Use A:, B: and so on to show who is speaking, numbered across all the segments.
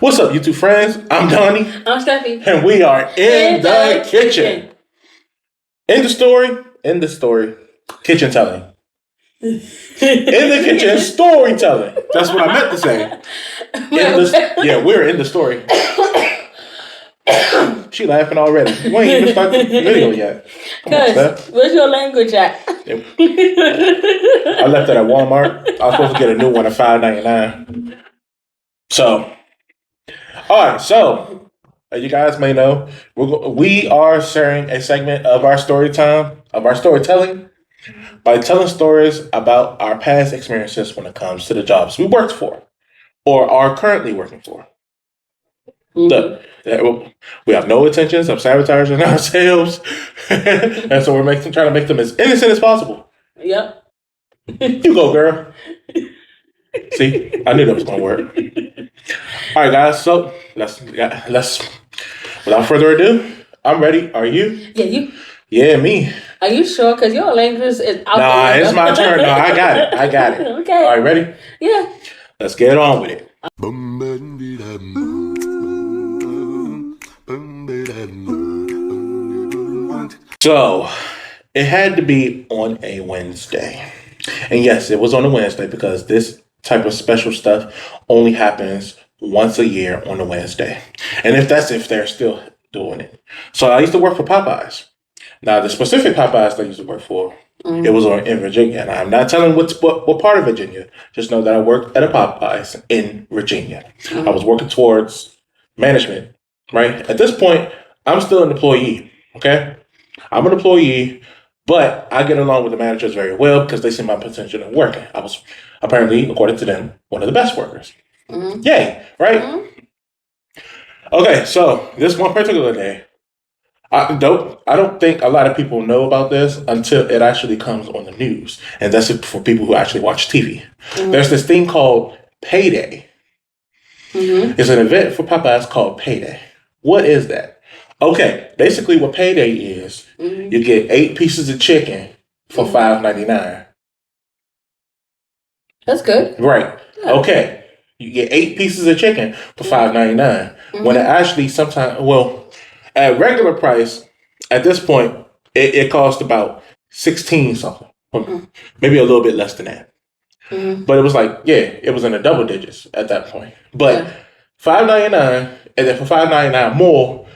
A: What's up, YouTube friends? I'm Donny.
B: I'm Steffi.
A: And we are in the kitchen. In the story, kitchen telling. In the kitchen, storytelling. That's what I meant to say. We're in the story. She laughing already. We ain't even started the video yet.
B: Cause where's your language at?
A: I left it at Walmart. I was supposed to get a new one at $5.99. So, all right. So, as you guys may know, we are sharing a segment of our story time, of our storytelling, by telling stories about our past experiences when it comes to the jobs we worked for or are currently working for. Look, we have no intentions of sabotaging ourselves, and so we're trying to make them as innocent as possible.
B: Yep.
A: You go, girl. See, I knew that was gonna work. All right, guys. So let's. Without further ado, I'm ready. Are you?
B: Yeah, you.
A: Yeah, me.
B: Are you sure? Cause your language is out.
A: Nah, it's my turn. No, I got it.
B: Okay.
A: All right, ready?
B: Yeah.
A: Let's get on with it. So, it had to be on a Wednesday. And yes, it was on a Wednesday because this type of special stuff only happens once a year on a Wednesday. And if they're still doing it. So I used to work for Popeyes. Now, the specific Popeyes that I used to work for, it was in Virginia. And I'm not telling what part of Virginia. Just know that I worked at a Popeyes in Virginia. I was working towards management, right? At this point, I'm still an employee, okay? I'm an employee, but I get along with the managers very well because they see my potential in working. I was apparently, according to them, one of the best workers. Yay, right? Okay, so this one particular day, I don't think a lot of people know about this until it actually comes on the news. And that's for people who actually watch TV. There's this thing called Payday. It's an event for Popeyes called Payday. What is that? Okay, basically what Payday is, you get 8 pieces of chicken for $5.99.
B: That's good.
A: Right. Yeah. Okay. You get 8 pieces of chicken for $5.99. When it actually at regular price, at this point, it cost about 16 something. Maybe a little bit less than that. But it was it was in the double digits at that point. But $5.99, and then for $5.99 more,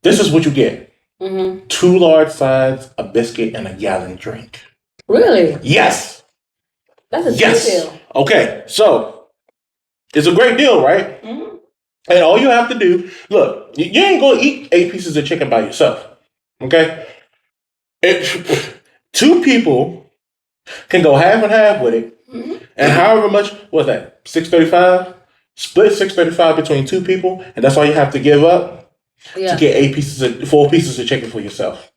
A: this is what you get. 2 large sides, a biscuit, and a gallon drink.
B: Really?
A: Yes.
B: That's a good deal.
A: Okay, so it's a great deal, right? And all you have to do, look, you ain't gonna eat 8 pieces of chicken by yourself. Okay? 2 people can go half and half with it. And however much was that? $6.35? Split $6.35 between 2 people, and that's all you have to give up to get 4 pieces of chicken for yourself.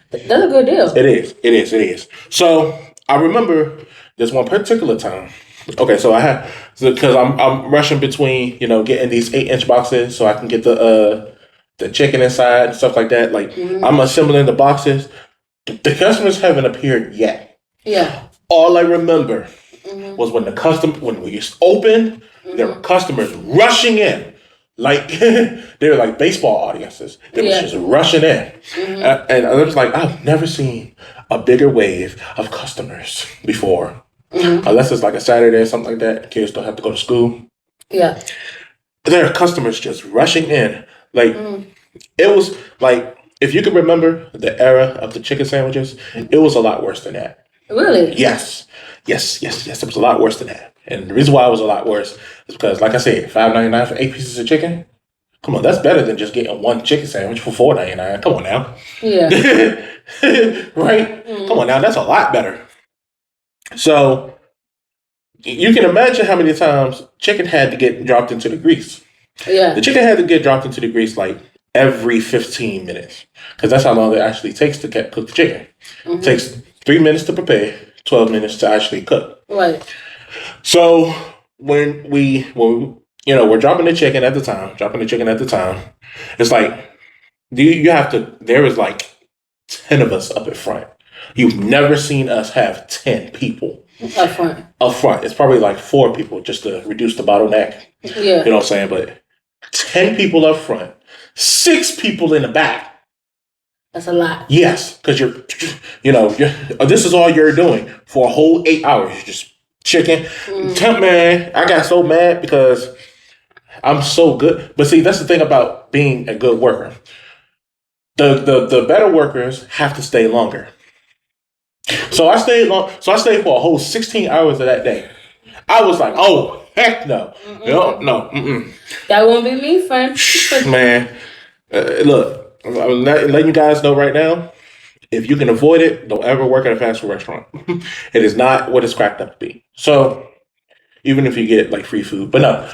B: That's a good deal.
A: It is. So I remember this one particular time. Okay, so because I'm rushing between getting these 8-inch boxes so I can get the chicken inside and stuff like that. Like I'm assembling the boxes. The customers haven't appeared yet.
B: Yeah.
A: All I remember was when we opened, there were customers rushing in. Like they were like baseball audiences. They were just rushing in. And I was like, I've never seen a bigger wave of customers before. Unless it's like a Saturday or something like that. Kids don't have to go to school.
B: Yeah.
A: There are customers just rushing in. Like it was like, if you could remember the era of the chicken sandwiches, it was a lot worse than that.
B: Really?
A: Yes. It was a lot worse than that. And the reason why it was a lot worse is because, like I said, $5.99 for 8 pieces of chicken. Come on, that's better than just getting one chicken sandwich for $4.99. Come on now.
B: Yeah.
A: Right? Come on now, that's a lot better. So you can imagine how many times chicken had to get dropped into the grease.
B: Yeah.
A: The chicken had to get dropped into the grease like every 15 minutes because that's how long it actually takes to cook the chicken. It takes 3 minutes to prepare, 12 minutes to actually cook.
B: Right.
A: So when we're dropping the chicken at the time, it's like there is like 10 of us up in front. You've never seen us have 10 people
B: up front.
A: It's probably like 4 people just to reduce the bottleneck.
B: Yeah.
A: You know what I'm saying? But 10 people up front, 6 people in the back.
B: That's a lot.
A: Yes, because this is all you're doing for a whole 8 hours. You're just chicken. Man, I got so mad because I'm so good. But see, that's the thing about being a good worker. The better workers have to stay longer. So I stayed long. So I stayed for a whole 16 hours of that day. I was like, oh heck no, no.
B: That won't be me, friend.
A: Man, look, I'm letting you guys know right now. If you can avoid it, don't ever work at a fast food restaurant. It is not what it's cracked up to be. So even if you get like free food, but no.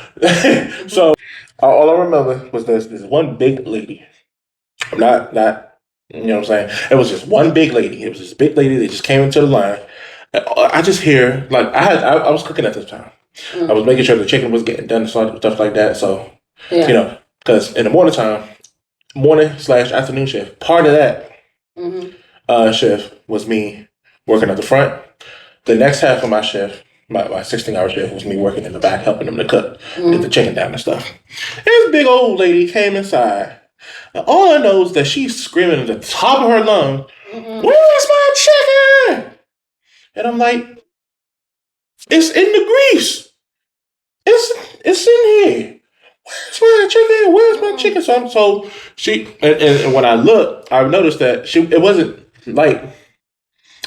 A: So all I remember was this one big lady. Not you know what I'm saying. It was just one big lady. It was this big lady that just came into the line. I just hear like I was cooking at this time. I was making sure the chicken was getting done and stuff like that. So because in the morning/afternoon shift, part of that shift was me working at the front. The next half of my shift, my 16-hour shift, was me working in the back, helping them to cook, get the chicken down and stuff. This big old lady came inside. And all I know is that she's screaming at the top of her lungs, "Where's my chicken?" And I'm like, "It's in the grease. It's in here. Where's my chicken? Where's my chicken?" So she and when I looked, I noticed that it wasn't like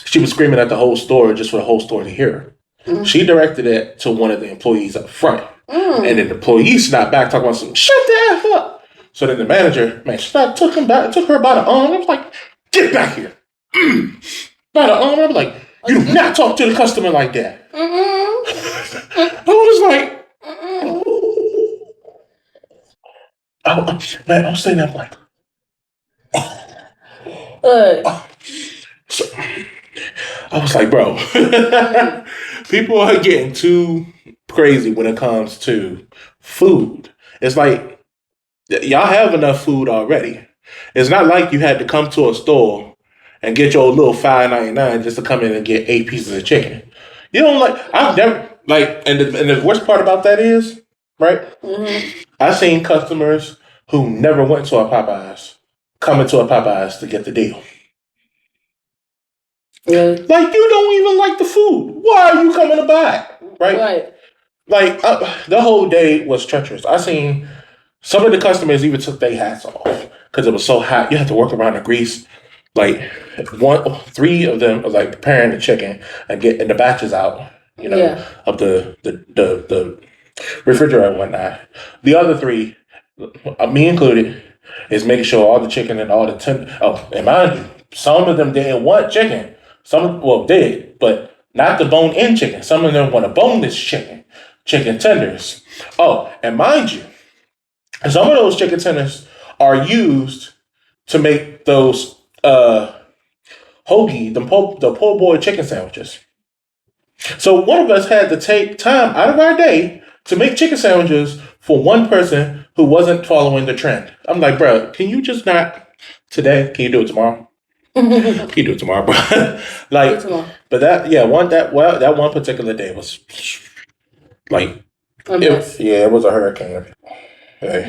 A: she was screaming at the whole store just for the whole store to hear her. She directed it to one of the employees up front. And then the employee snapped back talking about some shut the F up. So then the manager, man, took her by the arm. I was like, get back here. By the arm. I was like, you do not talk to the customer like that. I was like, I was saying that like, so, I was like, bro, people are getting too crazy when it comes to food. It's like, y'all have enough food already. It's not like you had to come to a store and get your little $5.99 just to come in and get 8 pieces of chicken. You know, like I've never like, and the worst part about that is, right? I've seen customers who never went to a Popeyes come into a Popeyes to get the deal.
B: Really?
A: Like you don't even like the food. Why are you coming to buy it? Right? Like the whole day was treacherous. I seen some of the customers even took their hats off because it was so hot. You had to work around the grease. Like 3 of them was like preparing the chicken and getting the batches out, of the refrigerator and whatnot. The other 3, me included, is making sure all the chicken and all the and mind you, some of them didn't want chicken. Some did, but not the bone-in chicken. Some of them want a boneless chicken tenders. Oh, and mind you, some of those chicken tenders are used to make those hoagie, the po' boy chicken sandwiches. So one of us had to take time out of our day to make chicken sandwiches for one person who wasn't following the trend. I'm like, bro, can you just not today? Can you do it tomorrow? Can you do it tomorrow, bro? Like, but that one particular day was like, it was a hurricane. Hey.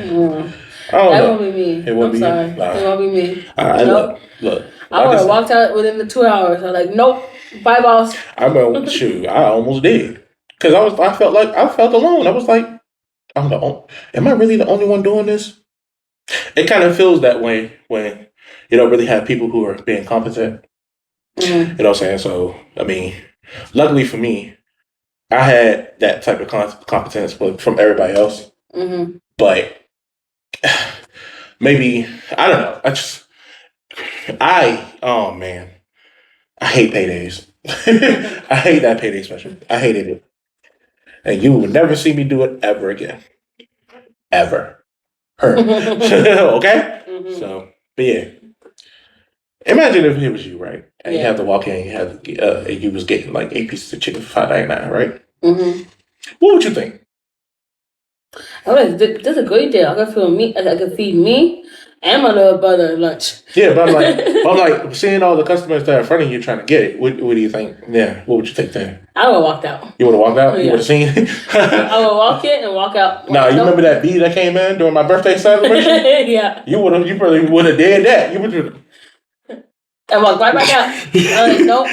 A: I don't know.
B: Won't be me.
A: It won't be
B: sorry.
A: you. Nah.
B: It won't be me.
A: Nope. Look.
B: I would have walked out within the 2 hours. I'm like, nope. Bye, boss.
A: I remember, shoot, I almost did. Because I felt alone. I was like, am I really the only one doing this? It kind of feels that way when you don't really have people who are being competent. You know what I'm saying? So, I mean, luckily for me, I had that type of competence from everybody else. But maybe, I don't know. Oh man, I hate paydays. I hate that payday special. I hated it. And you will never see me do it ever again. Ever. Okay? So, but yeah. Imagine if it was you, right? And you had to walk in, and you was getting like 8 pieces of chicken for $5.99, right? What would you think?
B: I'm like, this is a great deal. I can feed me. And my little brother lunch.
A: Yeah, but I'm like seeing all the customers that are in front of you trying to get it. What do you think? Yeah, what would you think then?
B: I would have walked out.
A: You would have walked out.
B: Yeah.
A: You would have seen.
B: I would walk in and walk out.
A: Nah, you remember that bee that came in during my birthday celebration?
B: Yeah.
A: You probably would have did that. You would have.
B: And walk right back out. I was like, nope.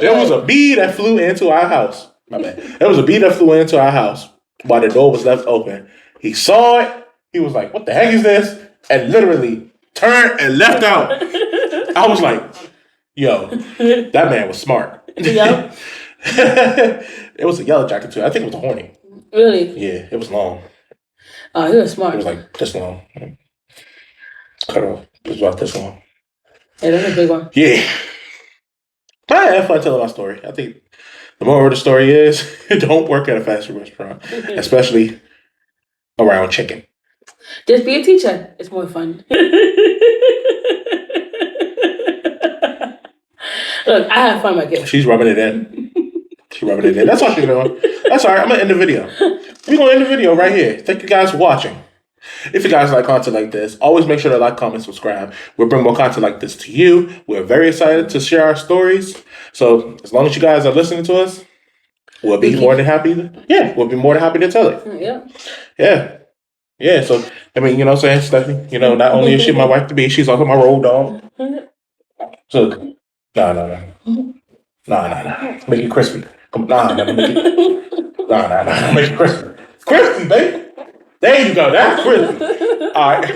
A: There was a bee that flew into our house. My bad. There was a bee that flew into our house while the door was left open. He saw it. He was like, "What the heck is this?" And literally turned and left out. I was like, "Yo, that man was smart."
B: Yep.
A: It was a yellow jacket too. I think it was a horny.
B: Really?
A: Yeah, it was long.
B: Oh, he was smart.
A: It was like this long. Cut off. It was about this long.
B: Yeah, that's a big one.
A: Yeah. I had fun telling my story. I think the moral of the story is don't work at a fast food restaurant, especially around chicken.
B: Just be a teacher. It's more fun. Look, I have fun with it.
A: She's rubbing it in. She's rubbing it in. That's all she's doing. That's all right. I'm going to end the video. We're going to end the video right here. Thank you guys for watching. If you guys like content like this, always make sure to like, comment, subscribe. We'll bring more content like this to you. We're very excited to share our stories. So as long as you guys are listening to us, we'll be more than happy. We'll be more than happy to tell it. Yeah. So, I mean, you know what I'm saying, Stephanie? You know, not only is she my wife to be, she's also my road dog. So, no. Make it crispy. Make it crispy. Crispy, baby. There you go. That's crispy. All right.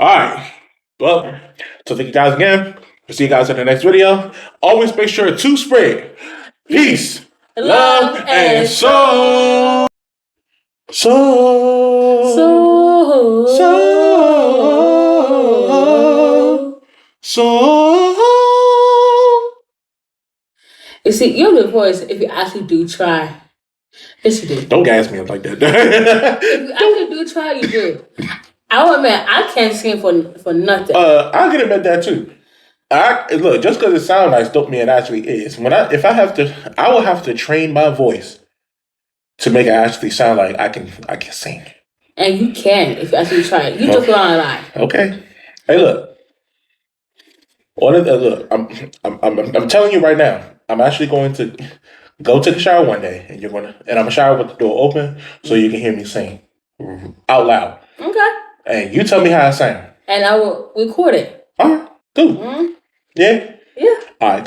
A: All right. Well, so thank you guys again. We'll see you guys in the next video. Always make sure to spread peace, love, and soul.
B: You see, you have the voice if you actually do try. Yes, you do.
A: Don't gas me up like that.
B: If you actually do try, you do. I will admit, I can't sing for nothing.
A: I'll get admit that too. Look, just because it sounds nice don't mean it actually is. I will have to train my voice to make it actually sound like I can sing.
B: And you can if you actually try it. You just go on a lie.
A: Okay. Hey, look. I'm telling you right now. I'm actually going to go take a shower one day, and I'm gonna shower with the door open so you can hear me sing out loud.
B: Okay.
A: And you tell me how I sound.
B: And I will record it.
A: All right. Cool. Mm-hmm. Yeah.
B: Yeah.
A: All right. Cool.